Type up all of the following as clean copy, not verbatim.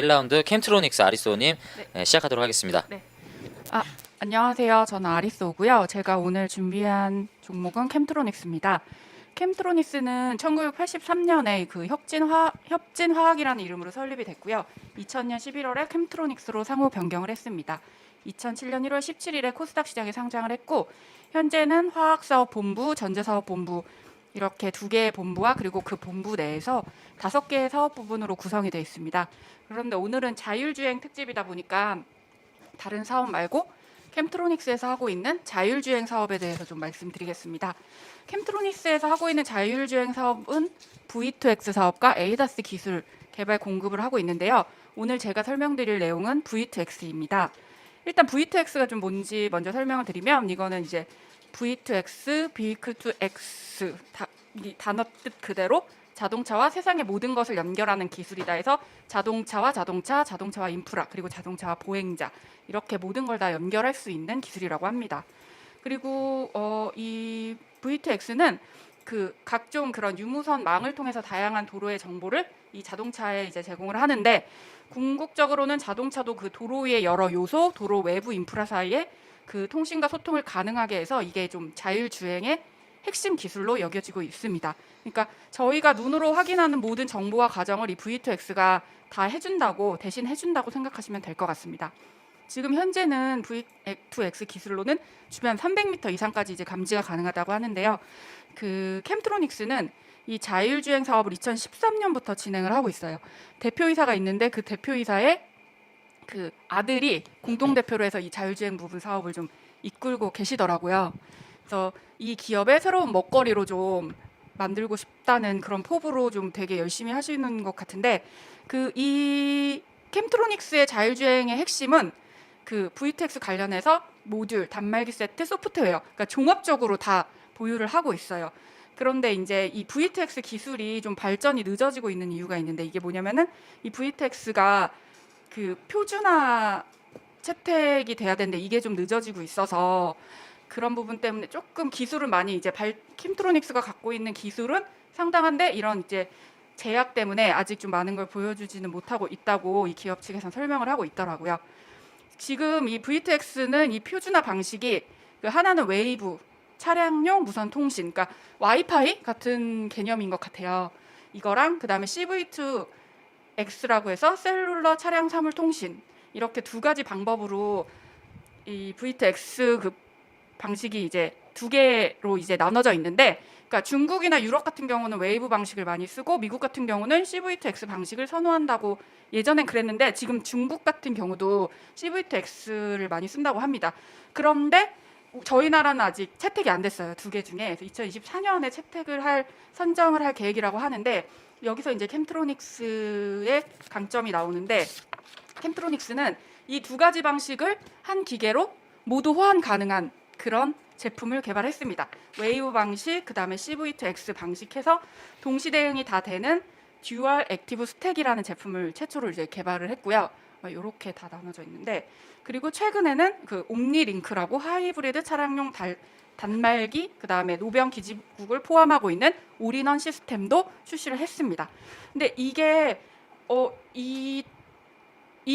1라운드 캠트로닉스 아리소님 네. 시작하도록 하겠습니다. 네. 안녕하세요. 저는 아리소고요. 제가 오늘 준비한 종목은 캠트로닉스입니다. 캠트로닉스는 1983년에 그 협진화학이라는 이름으로 설립이 됐고요. 2000년 11월에 캠트로닉스로 상호 변경을 했습니다. 2007년 1월 17일에 코스닥 시장에 상장을 했고 현재는 화학사업본부, 전자사업본부 이렇게 두 개의 본부와 그리고 그 본부 내에서 5개의 사업 부분으로 구성이 되어 있습니다. 그런데 오늘은 자율주행 특집이다 보니까 다른 사업 말고 캠트로닉스에서 하고 있는 자율주행 사업에 대해서 좀 말씀드리겠습니다. 캠트로닉스에서 하고 있는 자율주행 사업은 V2X 사업과 ADAS 기술 개발 공급을 하고 있는데요. 오늘 제가 설명드릴 내용은 V2X입니다. 일단 V2X가 좀 뭔지 먼저 설명을 드리면 이거는 이제 V2X, Vehicle to X 이 단어 뜻 그대로 자동차와 세상의 모든 것을 연결하는 기술이다 해서 자동차와 자동차, 자동차와 인프라, 그리고 자동차와 보행자 이렇게 모든 걸 다 연결할 수 있는 기술이라고 합니다. 그리고 이 V2X는 그 각종 그런 유무선 망을 통해서 다양한 도로의 정보를 이 자동차에 이제 제공을 하는데 궁극적으로는 자동차도 그 도로 위의 여러 요소, 도로 외부 인프라 사이에 그 통신과 소통을 가능하게 해서 이게 좀 자율주행의 핵심 기술로 여겨지고 있습니다. 그러니까 저희가 눈으로 확인하는 모든 정보와 과정을 이 V2X가 다 해준다고 대신 해준다고 생각하시면 될 것 같습니다. 지금 현재는 V2X 기술로는 주변 300m 이상까지 이제 감지가 가능하다고 하는데요. 그 캠트로닉스는 이 자율주행 사업을 2013년부터 진행을 하고 있어요. 대표이사가 있는데 그 대표이사의 그 아들이 공동대표로 해서 이 자율주행 부분 사업을 좀 이끌고 계시더라고요. 그래서 이 기업의 새로운 먹거리로 좀 만들고 싶다는 그런 포부로 좀 되게 열심히 하시는 것 같은데 그 이 캠트로닉스의 자율주행의 핵심은 그 V2X 관련해서 모듈, 단말기 세트, 소프트웨어 그러니까 종합적으로 다 보유를 하고 있어요. 그런데 이제 이 V2X 기술이 좀 발전이 늦어지고 있는 이유가 있는데 이게 뭐냐면은 이 V2X가 그 표준화 채택이 돼야 되는데 이게 좀 늦어지고 있어서 그런 부분 때문에 조금 기술을 많이 이제 캠트로닉스가 갖고 있는 기술은 상당한데 이런 이제 제약 때문에 아직 좀 많은 걸 보여주지는 못하고 있다고 이 기업 측에서 설명을 하고 있더라고요. 지금 이 V2X는 이 표준화 방식이 그 하나는 웨이브 차량용 무선 통신, 그러니까 와이파이 같은 개념인 것 같아요. 이거랑 그다음에 CV2X라고 해서 셀룰러 차량 사물 통신 이렇게 두 가지 방법으로 이 V2X 그 방식이 이제 두 개로 이제 나눠져 있는데, 그러니까 중국이나 유럽 같은 경우는 웨이브 방식을 많이 쓰고 미국 같은 경우는 CV2X 방식을 선호한다고 예전엔 그랬는데 지금 중국 같은 경우도 CV2X를 많이 쓴다고 합니다. 그런데 저희 나라는 아직 채택이 안 됐어요. 두 개 중에. 그래서 2024년에 채택을 선정을 할 계획이라고 하는데 여기서 이제 캠트로닉스의 강점이 나오는데 캠트로닉스는 이 두 가지 방식을 한 기계로 모두 호환 가능한 그런 제품을 개발했습니다. 웨이브 방식, 그 다음에 CV2X 방식해서 동시 대응이 다 되는 듀얼 액티브 스택이라는 제품을 최초로 이제 개발을 했고요. 이렇게 다 나눠져 있는데 그리고 최근에는 그 옴니링크라고 하이브리드 차량용 단말기, 그 다음에 노변 기지국을 포함하고 있는 올인원 시스템도 출시를 했습니다. 근데 이게 이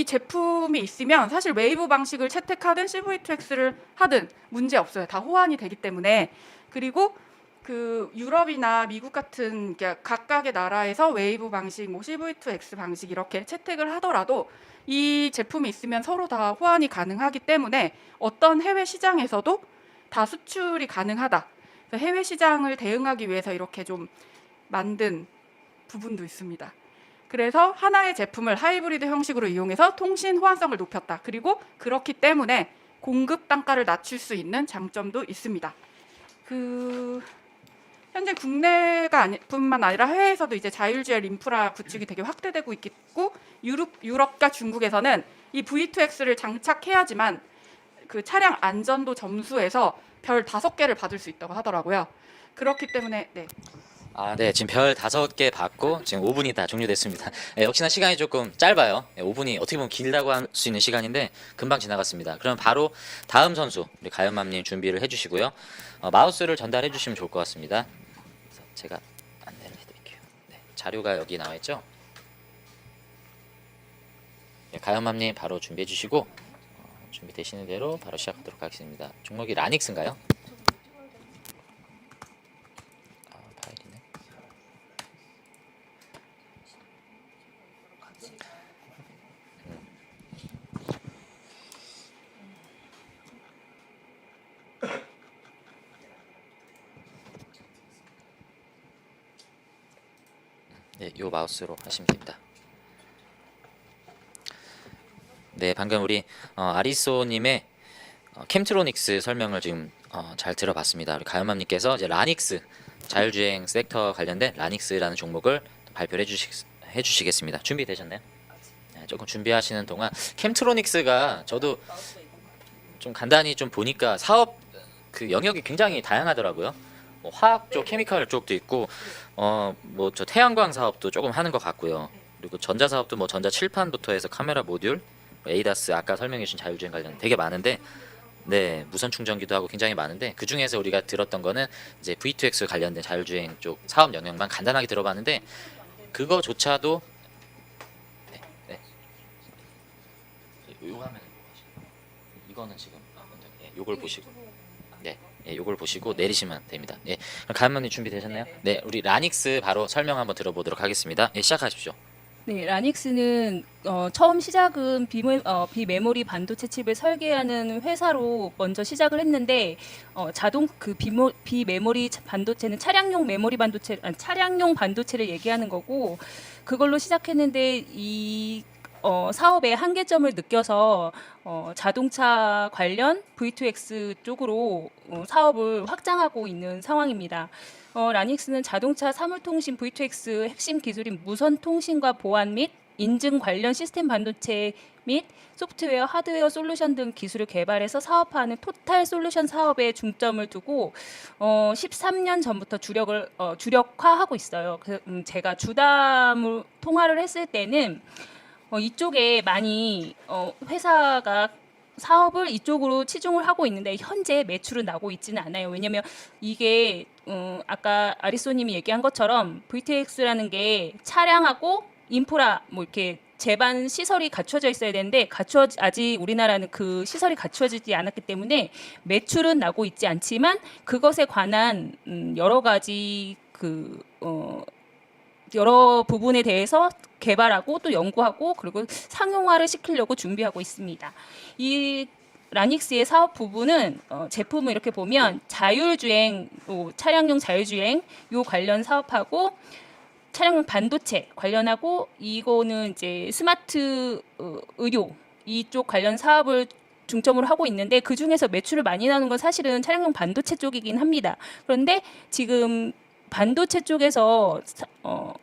제품이 있으면 사실 웨이브 방식을 채택하든 CV2X를 하든 문제 없어요. 다 호환이 되기 때문에. 그리고 그 유럽이나 미국 같은 각각의 나라에서 웨이브 방식, 뭐 CV2X 방식 이렇게 채택을 하더라도 이 제품이 있으면 서로 다 호환이 가능하기 때문에 어떤 해외 시장에서도 다 수출이 가능하다. 그래서 해외 시장을 대응하기 위해서 이렇게 좀 만든 부분도 있습니다. 그래서 하나의 제품을 하이브리드 형식으로 이용해서 통신 호환성을 높였다. 그리고 그렇기 때문에 공급 단가를 낮출 수 있는 장점도 있습니다. 현재 국내가 뿐만 아니라 해외에서도 이제 자율주행 인프라 구축이 되게 확대되고 있고 유럽과 중국에서는 이 V2X를 장착해야지만 그 차량 안전도 점수에서 별 5개를 받을 수 있다고 하더라고요. 그렇기 때문에 네. 네, 지금 별 5개 받고 지금 5분이 다 종료됐습니다. 역시나 시간이 조금 짧아요. 5분이 어떻게 보면 길다고 할 수 있는 시간인데 금방 지나갔습니다. 그럼 바로 다음 선수 우리 가연맘님 준비를 해주시고요. 마우스를 전달해 주시면 좋을 것 같습니다. 그래서 제가 안내를 해드릴게요. 네, 자료가 여기 나와 있죠. 예, 가연맘님 바로 준비해 주시고 준비되시는 대로 바로 시작하도록 하겠습니다. 종목이 라닉스인가요? 아, 파일이네. 네, 요 마우스로 하시면 됩니다. 네, 방금 우리 아리소님의 캠트로닉스 설명을 지금 잘 들어봤습니다. 우리 가연맘님께서 이제 라닉스 자율주행 섹터 관련된 라닉스라는 종목을 발표를 해주시겠습니다. 준비되셨나요? 네, 조금 준비하시는 동안 캠트로닉스가 저도 좀 간단히 좀 보니까 사업 그 영역이 굉장히 다양하더라고요. 뭐 화학 쪽, 케미컬 쪽도 있고, 뭐 저 태양광 사업도 조금 하는 것 같고요. 그리고 전자 사업도 뭐 전자 칠판부터 해서 카메라 모듈, 에이다스 아까 설명해 주신 자율주행 관련 되게 많은데, 네 무선 충전기도 하고 굉장히 많은데 그 중에서 우리가 들었던 거는 이제 V2X 관련된 자율주행 쪽 사업 영역만 간단하게 들어봤는데 그거조차도 네, 네. 요 화면을 보시고 이거는 지금 예, 요걸 보시고 네, 예, 요걸 보시고 내리시면 됩니다. 예, 그럼 가연맘님 준비되셨나요? 네, 우리 라닉스 바로 설명 한번 들어보도록 하겠습니다. 예, 시작하십시오. 네, 라닉스는 처음 시작은 비메모리 반도체 칩을 설계하는 회사로 먼저 시작을 했는데 자동 그 비메모리 반도체는 차량용 메모리 반도체 차량용 반도체를 얘기하는 거고 그걸로 시작했는데 이 사업의 한계점을 느껴서 자동차 관련 V2X 쪽으로 사업을 확장하고 있는 상황입니다. 라닉스는 자동차 사물통신 V2X 핵심 기술인 무선 통신과 보안 및 인증 관련 시스템 반도체 및 소프트웨어, 하드웨어 솔루션 등 기술을 개발해서 사업하는 토탈 솔루션 사업에 중점을 두고 13년 전부터 주력화하고 있어요. 제가 주담을 통화를 했을 때는 이쪽에 많이 회사가 사업을 이쪽으로 치중을 하고 있는데 현재 매출은 나고 있지는 않아요. 왜냐하면 이게 아까 아리소님이 얘기한 것처럼 VTX라는 게 차량하고 인프라 뭐 이렇게 제반 시설이 갖춰져 있어야 되는데 아직 우리나라는 그 시설이 갖춰지지 않았기 때문에 매출은 나고 있지 않지만 그것에 관한 여러 가지 여러 부분에 대해서 개발하고 또 연구하고 그리고 상용화를 시키려고 준비하고 있습니다. 이 라닉스의 사업 부분은 제품을 이렇게 보면 자율주행, 차량용 자율주행 요 관련 사업하고 차량용 반도체 관련하고 이거는 이제 스마트 의료 이쪽 관련 사업을 중점으로 하고 있는데 그 중에서 매출을 많이 나는 건 사실은 차량용 반도체 쪽이긴 합니다. 그런데 지금 반도체 쪽에서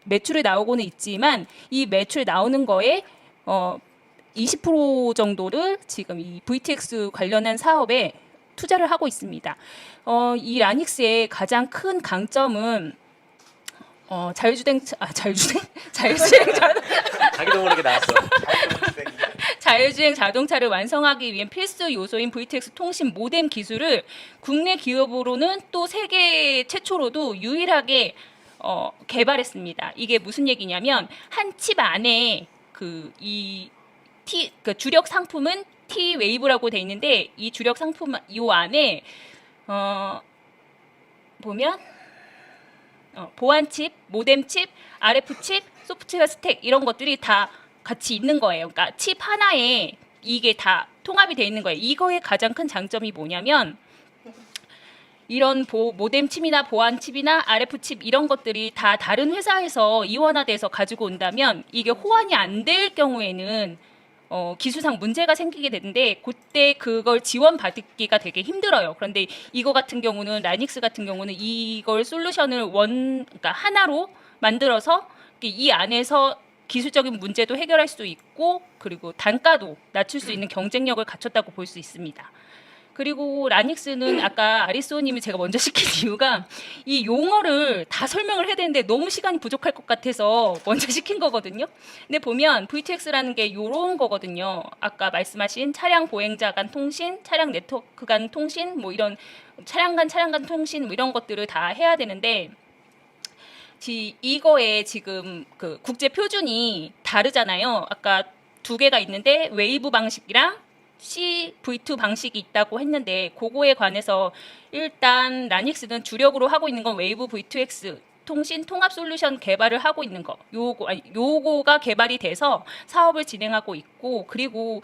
매출이 나오고는 있지만 이 매출 나오는 거에 20% 정도를 지금 이 VTX 관련한 사업에 투자를 하고 있습니다. 이 라닉스의 가장 큰 강점은 자율주행 자기도 모르게 나왔어. 자율주행 자동차를 완성하기 위한 필수 요소인 VTX 통신 모뎀 기술을 국내 기업으로는 또 세계 최초로도 유일하게 개발했습니다. 이게 무슨 얘기냐면 한 칩 안에 그 주력 상품은 T-웨이브라고 돼 있는데 이 주력 상품 이 안에 보면 보안 칩, 모뎀 칩, RF 칩, 소프트웨어 스택 이런 것들이 다 같이 있는 거예요. 그러니까 칩 하나에 이게 다 통합이 돼 있는 거예요. 이거의 가장 큰 장점이 뭐냐면 이런 모뎀 칩이나 보안 칩이나 RF 칩 이런 것들이 다 다른 회사에서 이원화돼서 가지고 온다면 이게 호환이 안 될 경우에는 기술상 문제가 생기게 되는데 그때 그걸 지원받기가 되게 힘들어요. 그런데 이거 같은 경우는 라닉스 같은 경우는 이걸 솔루션을 그러니까 하나로 만들어서 이 안에서 기술적인 문제도 해결할 수 있고 그리고 단가도 낮출 수 있는 경쟁력을 갖췄다고 볼 수 있습니다. 그리고 라닉스는 아까 아리소님이 제가 먼저 시킨 이유가 이 용어를 다 설명을 해야 되는데 너무 시간이 부족할 것 같아서 먼저 시킨 거거든요. 근데 보면 VTX라는 게 이런 거거든요. 아까 말씀하신 차량 보행자 간 통신, 차량 네트워크 간 통신, 뭐 이런 차량 간 통신 뭐 이런 것들을 다 해야 되는데 이거에 지금 그 국제 표준이 다르잖아요. 아까 두 개가 있는데 웨이브 방식이랑 CV2 방식이 있다고 했는데 그거에 관해서 일단 라닉스는 주력으로 하고 있는 건 웨이브 V2X 통신 통합 솔루션 개발을 하고 있는 거 요거가 개발이 돼서 사업을 진행하고 있고 그리고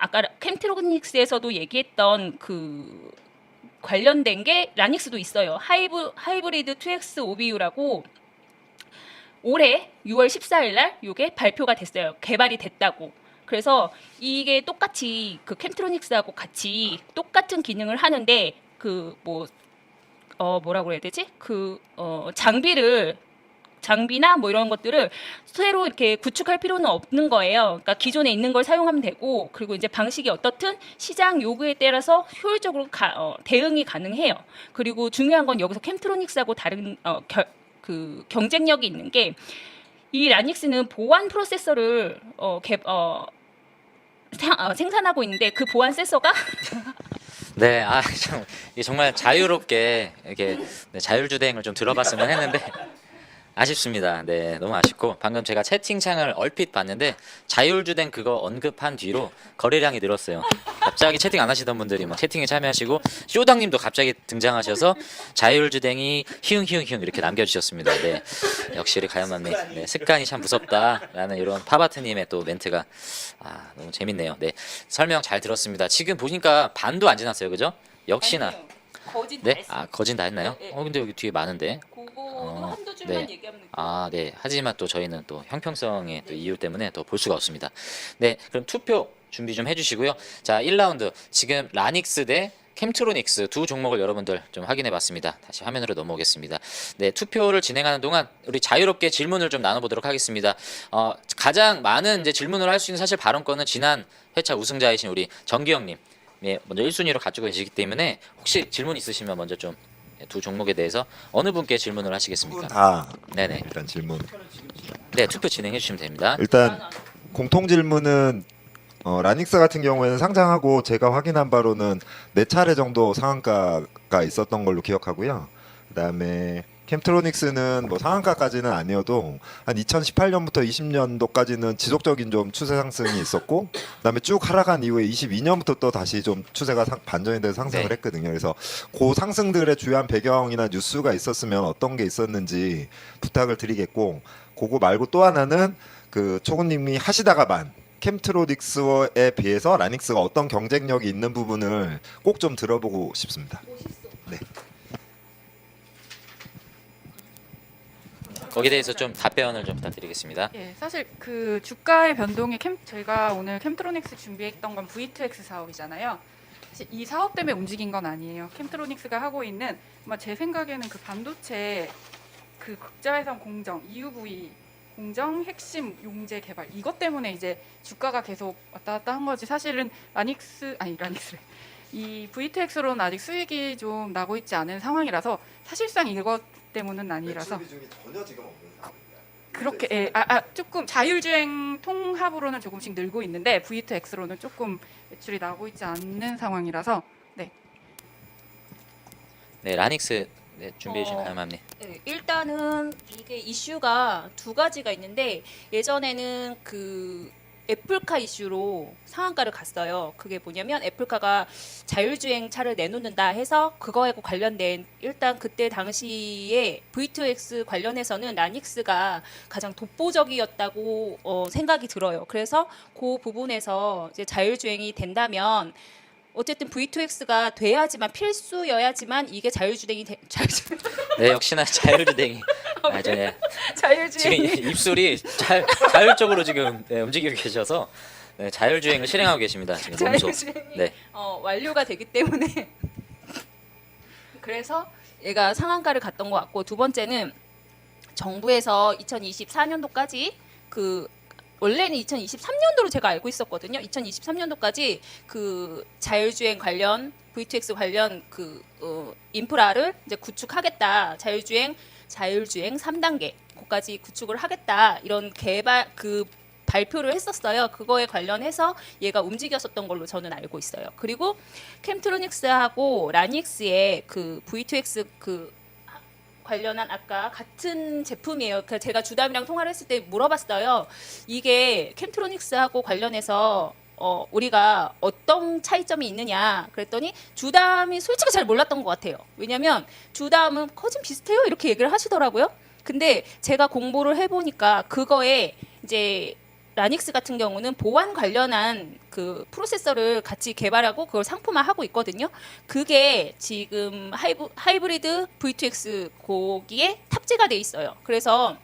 아까 캠트로닉스에서도 얘기했던 그 관련된 게 라닉스도 있어요. 하이브리드 2X OBU라고 올해 6월 14일 날 이게 발표가 됐어요. 개발이 됐다고. 그래서 이게 똑같이 그 캠트로닉스하고 같이 똑같은 기능을 하는데 그 뭐라고 해야 되지? 장비나 뭐 이런 것들을 새로 이렇게 구축할 필요는 없는 거예요. 그러니까 기존에 있는 걸 사용하면 되고 그리고 이제 방식이 어떻든 시장 요구에 따라서 효율적으로 대응이 가능해요. 그리고 중요한 건 여기서 캠트로닉스하고 다른 그 경쟁력이 있는 게 이 라닉스는 보안 프로세서를 생산하고 있는데 그 보안 센서가 네, 이게 정말 자유롭게 이렇게 자율주행을 좀 들어봤으면 했는데 아쉽습니다. 네, 너무 아쉽고 방금 제가 채팅창을 얼핏 봤는데 자율주행 그거 언급한 뒤로 거래량이 늘었어요. 갑자기 채팅 안 하시던 분들이 막 채팅에 참여하시고 쇼당님도 갑자기 등장하셔서 자율주행이 히응히응히응 이렇게 남겨주셨습니다. 네, 역시 우리 가연맘님 네, 습관이 참 무섭다라는 이런 파바트님의 또 멘트가 너무 재밌네요. 네, 설명 잘 들었습니다. 지금 보니까 반도 안 지났어요, 그죠? 역시나. 아니에요. 거진 다 네, 했어요. 거진 다 했나요? 네, 네. 근데 여기 뒤에 많은데. 그거도 한두 줄만 네. 얘기하면 돼요. 네. 하지만 또 저희는 또 형평성의 또 이유 때문에 더 볼 수가 없습니다. 네, 그럼 투표 준비 좀 해주시고요. 자, 1라운드 지금 라닉스 대 캠트로닉스 두 종목을 여러분들 좀 확인해봤습니다. 다시 화면으로 넘어오겠습니다. 네, 투표를 진행하는 동안 우리 자유롭게 질문을 좀 나눠보도록 하겠습니다. 가장 많은 이제 질문을 할 수 있는 사실 발언권은 지난 회차 우승자이신 우리 정기영님. 네, 먼저 1순위로 가지고 계시기 때문에 혹시 질문 있으시면 먼저 좀 두 종목에 대해서 어느 분께 질문을 하시겠습니까? 다 네네. 일단 질문. 네, 투표 진행해 주시면 됩니다. 일단 공통 질문은 라닉스 같은 경우에는 상장하고 제가 확인한 바로는 4차례 정도 상한가가 있었던 걸로 기억하고요. 그다음에 캠트로닉스는 뭐 상한가까지는 아니어도 한 2018년부터 20년도까지는 지속적인 좀 추세 상승이 있었고 그다음에 쭉 하락한 이후에 22년부터 또 다시 좀 추세가 반전이 돼서 상승을 네. 했거든요. 그래서 그 상승들의 주요한 배경이나 뉴스가 있었으면 어떤 게 있었는지 부탁을 드리겠고 그거 말고 또 하나는 그 초구님이 하시다가만 캠트로닉스에 비해서 라닉스가 어떤 경쟁력이 있는 부분을 꼭 좀 들어보고 싶습니다. 네. 거기에 대해서 좀 답변을 좀 부탁드리겠습니다. 예, 사실 그 주가의 변동이 저희가 오늘 캠트로닉스 준비했던 건 V2X 사업이잖아요. 사실 이 사업 때문에 움직인 건 아니에요. 캠트로닉스가 하고 있는 아마 제 생각에는 그 반도체 그 극자회선 공정, EUV 공정 핵심 용재 개발 이것 때문에 이제 주가가 계속 왔다 갔다 한 거지. 사실은 라닉스 이 V2X로는 아직 수익이 좀 나고 있지 않은 상황이라서 사실상 이것 때문은 아니라서 전혀 지금 없는 그렇게 조금 자율주행 통합으로는 조금씩 늘고 있는데 V2X로는 조금 매출이 나오고 있지 않는 상황이라서 네, 라닉스 네, 준비해 주신 가연맘님. 네, 일단은 이게 이슈가 두 가지가 있는데 예전에는 그 애플카 이슈로 상한가를 갔어요. 그게 뭐냐면 애플카가 자율주행 차를 내놓는다 해서 그거하고 관련된 일단 그때 당시에 V2X 관련해서는 라닉스가 가장 독보적이었다고 생각이 들어요. 그래서 그 부분에서 이제 자율주행이 된다면 어쨌든 V2X가 돼야지만 필수여야지만 이게 자율주행이 네, 역시나 자율주행이 네. 지금 자율주행이 입술이 자율적으로 지금 네, 움직이고 계셔서 네, 자율주행을 실행하고 계십니다. 지금 몸소. 자율주행이 네. 완료가 되기 때문에 그래서 얘가 상한가를 갔던 것 같고 두 번째는 정부에서 2024년도까지 그 원래는 2023년도로 제가 알고 있었거든요. 2023년도까지 그 자율주행 관련 V2X 관련 그 인프라를 이제 구축하겠다. 자율주행 3단계 거기까지 구축을 하겠다. 이런 개발 그 발표를 했었어요. 그거에 관련해서 얘가 움직였었던 걸로 저는 알고 있어요. 그리고 캠트로닉스하고 라닉스의 그 V2X 그 관련한 아까 같은 제품이에요. 그 제가 주담이랑 통화를 했을 때 물어봤어요. 이게 캠트로닉스하고 관련해서 우리가 어떤 차이점이 있느냐 그랬더니 주담이 솔직히 잘 몰랐던 것 같아요. 왜냐면 주담은 거진 비슷해요 이렇게 얘기를 하시더라고요. 근데 제가 공부를 해보니까 그거에 이제 라닉스 같은 경우는 보안 관련한 그 프로세서를 같이 개발하고 그걸 상품화하고 있거든요. 그게 지금 하이브리드 V2X 거기에 탑재가 돼 있어요. 그래서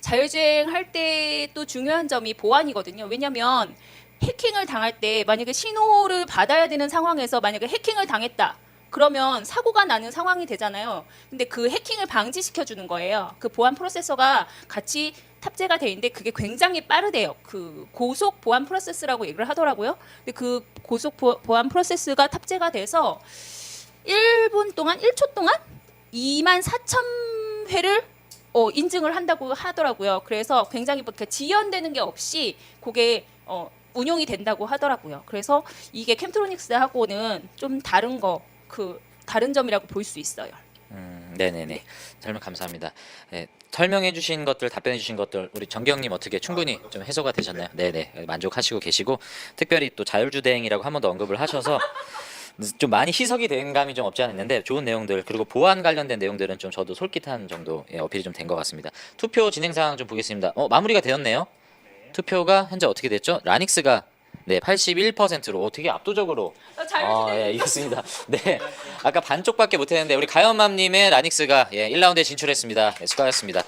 자율주행 할 때 또 중요한 점이 보안이거든요. 왜냐면 해킹을 당할 때 만약에 신호를 받아야 되는 상황에서 만약에 해킹을 당했다. 그러면 사고가 나는 상황이 되잖아요. 근데 그 해킹을 방지시켜 주는 거예요. 그 보안 프로세서가 같이 탑재가 돼 있는데 그게 굉장히 빠르대요. 그 고속 보안 프로세스라고 얘기를 하더라고요. 근데 그 고속 보안 프로세스가 탑재가 돼서 1분 동안 1초 동안 24,000회를 인증을 한다고 하더라고요. 그래서 굉장히 뭐 이렇게 지연되는 게 없이 그게 운용이 된다고 하더라고요. 그래서 이게 캠트로닉스하고는 좀 다른 점이라고 볼 수 있어요. 네네네. 설명 감사합니다. 네, 설명해주신 것들, 답변해주신 것들 우리 정경님 어떻게 충분히 좀 해소가 되셨나요? 네네, 만족하시고 계시고 특별히 또 자율주대행이라고 한 번 더 언급을 하셔서 좀 많이 희석이 된 감이 좀 없지 않아 있는데 좋은 내용들 그리고 보안 관련된 내용들은 좀 저도 솔깃한 정도 어필이 좀 된 것 같습니다. 투표 진행 상황 좀 보겠습니다. 마무리가 되었네요. 투표가 현재 어떻게 됐죠? 라닉스가 네 81%로 되게 압도적으로 예, 이겼습니다. 네 아까 반쪽밖에 못했는데 우리 가연맘님의 라닉스가 1라운드에 진출했습니다. 네, 수고하셨습니다.